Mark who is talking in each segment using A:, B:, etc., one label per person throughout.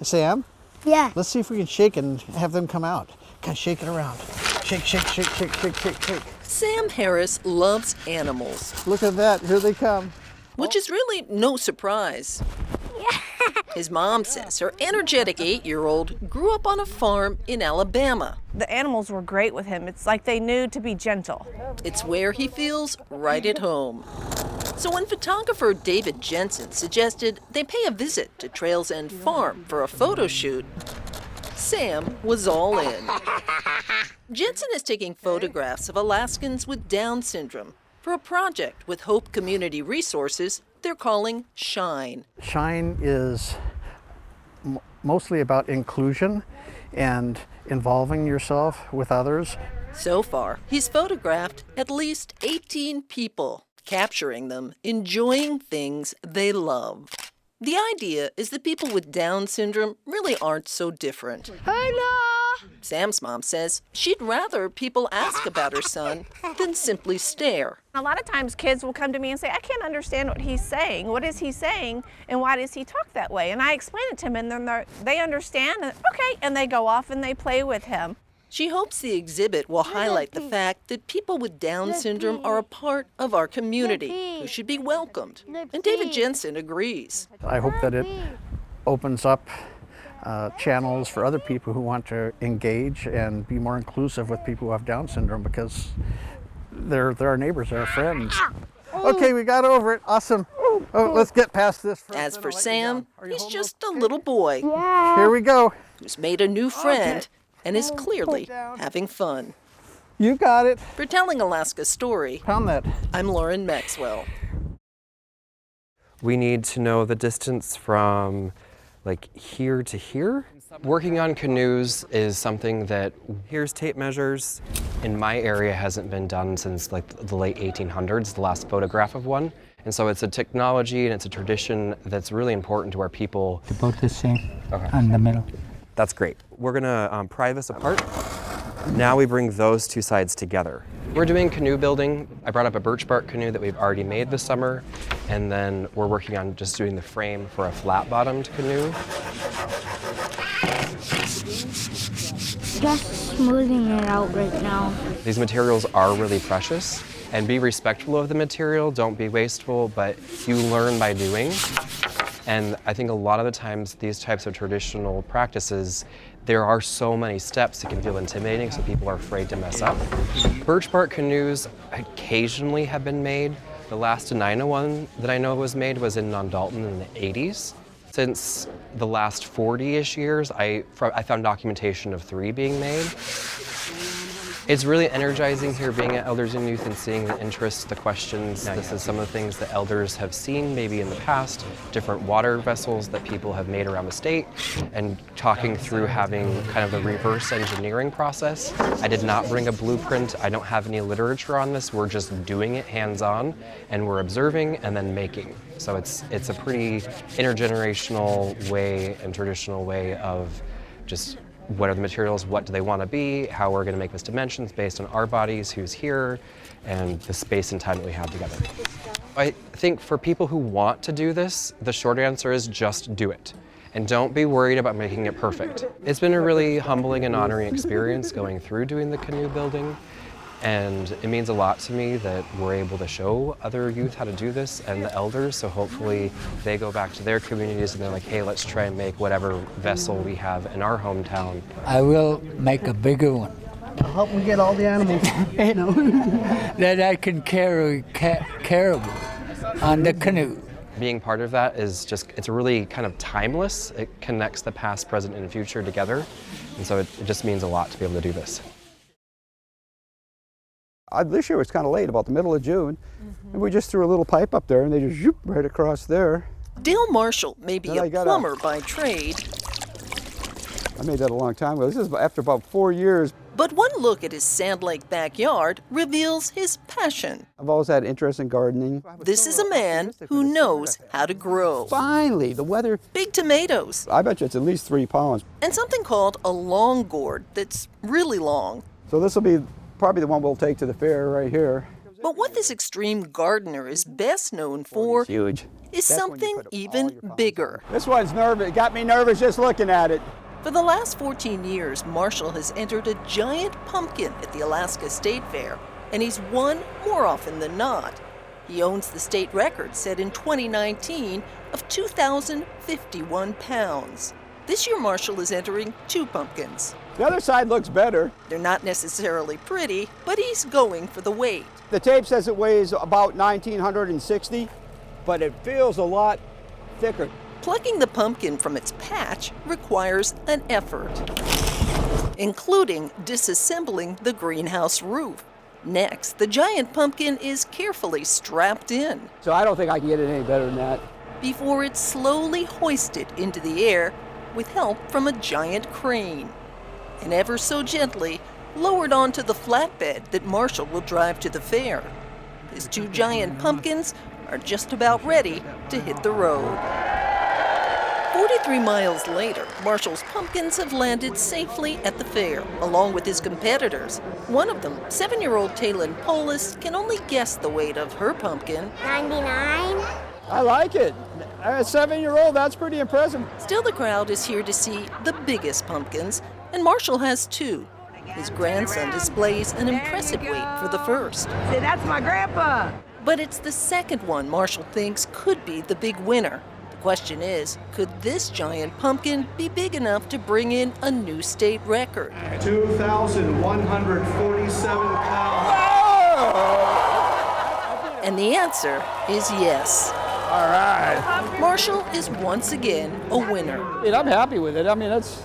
A: Sam,
B: Yeah.
A: let's see if we can shake and have them come out. Kind of shake it around. Shake, shake, shake, shake, shake, shake, shake.
C: Sam Harris loves animals,
A: Look at that, here they come.
C: which is really no surprise. His mom says her energetic 8-year-old grew up on a farm in Alabama.
D: The animals were great with him. It's like they knew to be gentle.
C: It's where he feels right at home. So when photographer David Jensen suggested they pay a visit to Trails End Farm for a photo shoot, Sam was all in. Jensen is taking photographs of Alaskans with Down syndrome for a project with Hope Community Resources they're calling Shine.
A: Shine is mostly about inclusion and involving yourself with others.
C: So far, he's photographed at least 18 people, capturing them enjoying things they love. The idea is that people with Down syndrome really aren't so different.
B: Hello.
C: Sam's mom says she'd rather people ask about her son than simply stare.
D: A lot of times kids will come to me and say, I can't understand what he's saying. What is he saying and why does he talk that way? And I explain it to them and then they understand and okay, and they go off and they play with him.
C: She hopes the exhibit will highlight the fact that people with Down syndrome are a part of our community who should be welcomed. And David Jensen agrees.
A: I hope that it opens up channels for other people who want to engage and be more inclusive with people who have Down syndrome, because they're our neighbors, they're our friends. Okay, we got over it. Awesome. Oh, let's get past this first.
C: As for Sam, he's just a little boy
A: Here we go.
C: who's made a new friend and is clearly having fun.
A: You got it.
C: For Telling Alaska's Story,
A: Pound that.
C: I'm Lauren Maxwell.
E: We need to know the distance from like here to here. Working on canoes is something that, here's tape measures. In my area hasn't been done since like the late 1800s, the last photograph of one. And so it's a technology and it's a tradition that's really important to our people.
F: Both the same on the middle.
E: That's great. We're gonna pry this apart. Now we bring those two sides together. We're doing canoe building. I brought up a birch bark canoe that we've already made this summer, and then we're working on just doing the frame for a flat-bottomed canoe.
B: Just smoothing it out right now.
E: These materials are really precious, and be respectful of the material, don't be wasteful, but you learn by doing. And I think a lot of the times these types of traditional practices, there are so many steps it can feel intimidating, so people are afraid to mess up. Birch bark canoes occasionally have been made. The last Denina one that I know was made was in Non-Dalton in the 80s. Since the last 40-ish years, I found documentation of 3 being made. It's really energizing here being at Elders and Youth and seeing the interest, the questions. This is some of the things that elders have seen maybe in the past, different water vessels that people have made around the state, and talking through having kind of the reverse engineering process. I did not bring a blueprint. I don't have any literature on this. We're just doing it hands-on, and we're observing and then making. So it's a pretty intergenerational way and traditional way of just what are the materials, what do they want to be, how we're going to make this dimensions based on our bodies, who's here, and the space and time that we have together. I think for people who want to do this, the short answer is just do it. And don't be worried about making it perfect. It's been a really humbling and honoring experience going through doing the canoe building. And it means a lot to me that we're able to show other youth how to do this and the elders, so hopefully they go back to their communities and they're like, hey, let's try and make whatever vessel we have in our hometown.
F: I will make a bigger one.
A: Help me get all the animals.
F: You know, that I can carry caribou on the canoe.
E: Being part of that is just, it's really kind of timeless. It connects the past, present, and future together. And so it just means a lot to be able to do this.
G: This year was kind of late, about the middle of June, and we just threw a little pipe up there and they just zoop right across there.
C: Dale Marshall may be a plumber by trade,
G: I made that a long time ago. This is after about 4 years.
C: but one look at his Sand Lake backyard reveals his passion.
G: I've always had interest in gardening.
C: This is a man who knows how to grow.
G: Finally, the weather.
C: Big tomatoes,
G: I bet you it's at least 3 pounds.
C: and something called a long gourd that's really long.
G: So this will be probably the one we'll take to the fair right here.
C: But what this extreme gardener is best known for
G: Huge.
C: is
G: That's when you
C: something
G: put all
C: even
G: your pounds
C: bigger.
G: This one's nervous. Got me nervous just looking at it.
C: For the last 14 years, Marshall has entered a giant pumpkin at the Alaska State Fair, and he's won more often than not. He owns the state record set in 2019 of 2,051 pounds. This year, Marshall is entering 2 pumpkins.
G: The other side looks better.
C: They're not necessarily pretty, but he's going for the weight.
G: The tape says it weighs about 1,960, but it feels a lot thicker.
C: Plucking the pumpkin from its patch requires an effort, including disassembling the greenhouse roof. Next, the giant pumpkin is carefully strapped in
G: So I don't think I can get it any better than that.
C: before it's slowly hoisted into the air with help from a giant crane, and ever so gently lowered onto the flatbed that Marshall will drive to the fair. His 2 giant pumpkins are just about ready to hit the road. 43 miles later, Marshall's pumpkins have landed safely at the fair, along with his competitors. One of them, 7-year-old Taylin Polis, can only guess the weight of her pumpkin.
B: 99?
G: I like it. As a 7-year-old, that's pretty impressive.
C: Still, the crowd is here to see the biggest pumpkins, and Marshall has 2. His grandson displays an impressive weight for the first.
H: Say, that's my grandpa.
C: But it's the second one Marshall thinks could be the big winner. The question is, could this giant pumpkin be big enough to bring in a new state record?
I: 2,147 pounds.
C: And the answer is yes.
G: All right.
C: Marshall is once again a winner.
G: I'm happy with it. I mean, it's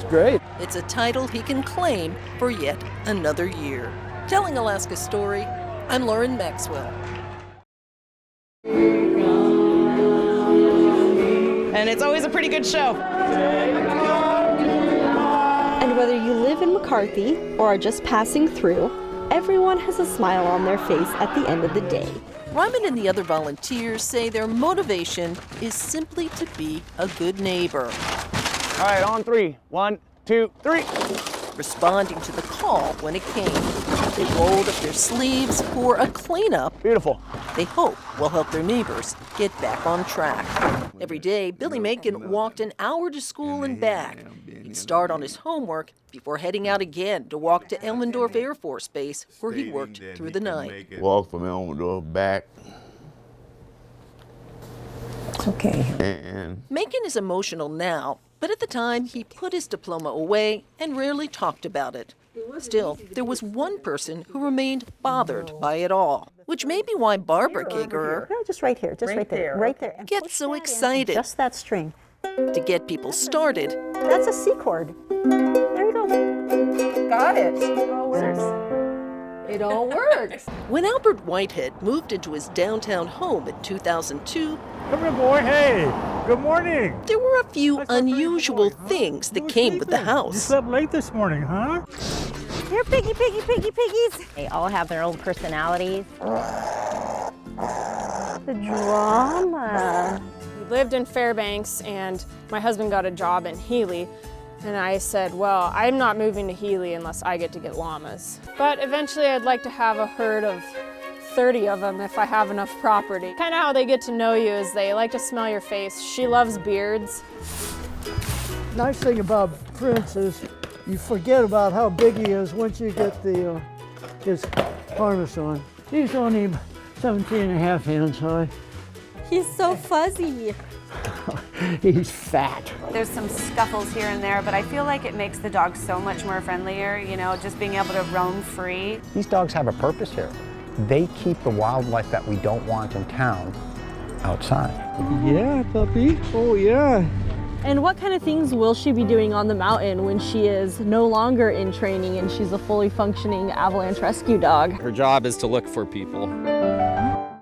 G: great.
C: It's a title he can claim for yet another year. Telling Alaska's story, I'm Lauren Maxwell.
H: And it's always a pretty good show.
J: And whether you live in McCarthy or are just passing through, everyone has a smile on their face at the end of the day.
C: Ryman and the other volunteers say their motivation is simply to be a good neighbor.
G: All right, on 3. 1, 2, 3.
C: Responding to the call when it came. They rolled up their sleeves for a cleanup
G: Beautiful.
C: they hope will help their neighbors get back on track. Every day, Billy Macon walked an hour to school and back. He'd start on his homework before heading out again to walk to Elmendorf Air Force Base, where he worked through the night.
K: Walk from Elmendorf back.
H: It's okay.
K: And
C: Macon is emotional now, but at the time, he put his diploma away and rarely talked about it. Still, there was one person who remained bothered by it all, which may be why Barbara Gigerer
J: No, just right here, just right there, right there. And
C: gets
J: push
C: so
J: that in,
C: excited.
J: Just that string.
C: To get people started,
J: That's a C chord. There you go.
H: Got it.
J: It all works.
C: when Albert Whitehead moved into his downtown home in 2002,
I: Come here, boy. Hey, good morning.
C: there were a few unusual things that came with the
I: You
C: house.
I: slept late this morning, huh?
J: Here, piggy, piggy, piggy, piggies. They all have their own personalities. The drama.
L: We lived in Fairbanks and my husband got a job in Healy. And I said, well, I'm not moving to Healy unless I get to get llamas. But eventually I'd like to have a herd of 30 of them if I have enough property. Kind of how they get to know you is they like to smell your face. She loves beards.
F: Nice thing about Prince is you forget about how big he is once you get the his harness on. He's only 17 and a half hands high.
J: He's so fuzzy.
F: He's fat.
M: There's some scuffles here and there, but I feel like it makes the dog so much more friendlier, you know, just being able to roam free.
A: These dogs have a purpose here. They keep the wildlife that we don't want in town outside.
F: Yeah, puppy. Oh, yeah.
J: And what kind of things will she be doing on the mountain when she is no longer in training and she's a fully functioning avalanche rescue dog?
E: Her job is to look for people.